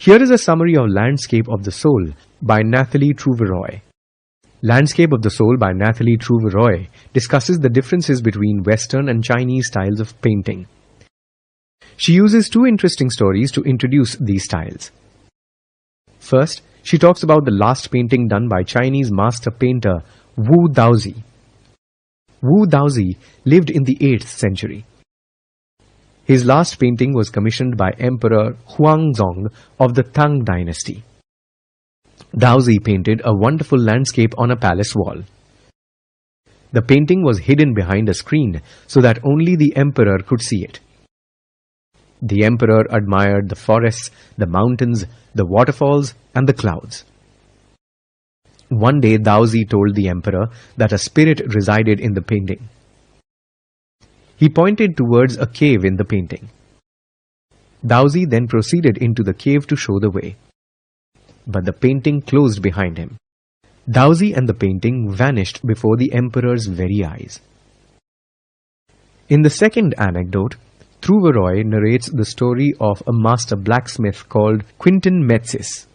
Here is a summary of Landscape of the Soul by Nathalie Trouveroy. Landscape of the Soul by Nathalie Trouveroy discusses the differences between Western and Chinese styles of painting. She uses two interesting stories to introduce these styles. First, she talks about the last painting done by Chinese master painter Wu Daozi. Wu Daozi lived in the 8th century. His last painting was commissioned by Emperor Huangzong of the Tang dynasty. Daozi painted a wonderful landscape on a palace wall. The painting was hidden behind a screen so that only the emperor could see it. The emperor admired the forests, the mountains, the waterfalls, and the clouds. One day Daozi told the emperor that a spirit resided in the painting. He pointed towards a cave in the painting. Daozi then proceeded into the cave to show the way. But the painting closed behind him. Daozi and the painting vanished before the emperor's very eyes. In the second anecdote, Trouveroy narrates the story of a master blacksmith called Quintin Metzis.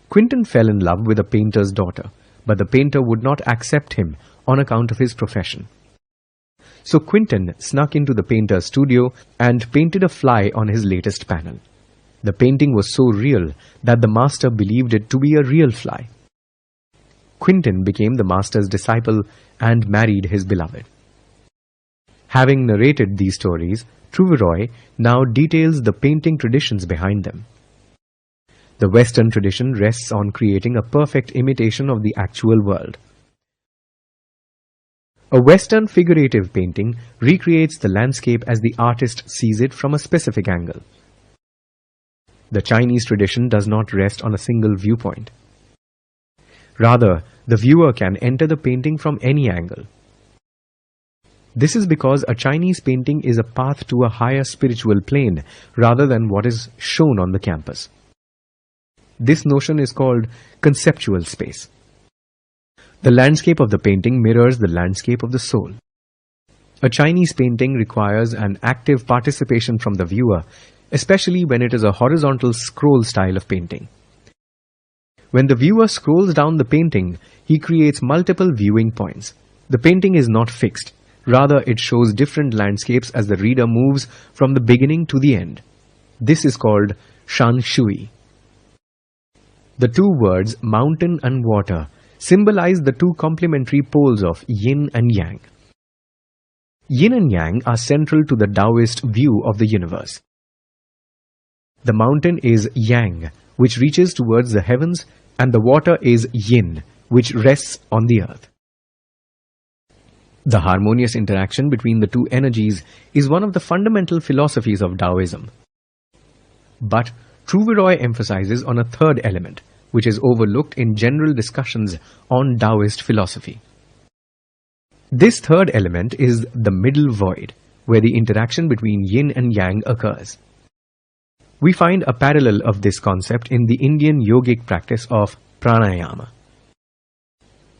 Quintin fell in love with a painter's daughter, but the painter would not accept him on account of his profession. So Quintin snuck into the painter's studio and painted a fly on his latest panel. The painting was so real that the master believed it to be a real fly. Quintin became the master's disciple and married his beloved. Having narrated these stories, Trouveroy now details the painting traditions behind them. The Western tradition rests on creating a perfect imitation of the actual world. A Western figurative painting recreates the landscape as the artist sees it from a specific angle. The Chinese tradition does not rest on a single viewpoint. Rather, the viewer can enter the painting from any angle. This is because a Chinese painting is a path to a higher spiritual plane rather than what is shown on the canvas. This notion is called conceptual space. The landscape of the painting mirrors the landscape of the soul. A Chinese painting requires an active participation from the viewer, especially when it is a horizontal scroll style of painting. When the viewer scrolls down the painting, he creates multiple viewing points. The painting is not fixed. Rather, it shows different landscapes as the reader moves from the beginning to the end. This is called shan shui. The two words mountain and water symbolize the two complementary poles of yin and yang. Yin and yang are central to the Taoist view of the universe. The mountain is yang, which reaches towards the heavens, and the water is yin, which rests on the earth. The harmonious interaction between the two energies is one of the fundamental philosophies of Taoism. But Trouveroy emphasizes on a third element, which is overlooked in general discussions on Taoist philosophy. This third element is the middle void, where the interaction between yin and yang occurs. We find a parallel of this concept in the Indian yogic practice of pranayama.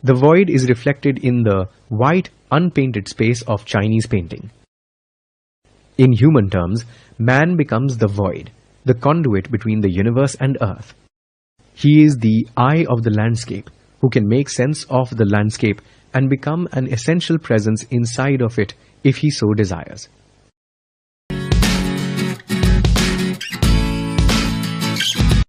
The void is reflected in the white, unpainted space of Chinese painting. In human terms, man becomes the void, the conduit between the universe and earth. He is the eye of the landscape, who can make sense of the landscape and become an essential presence inside of it if he so desires.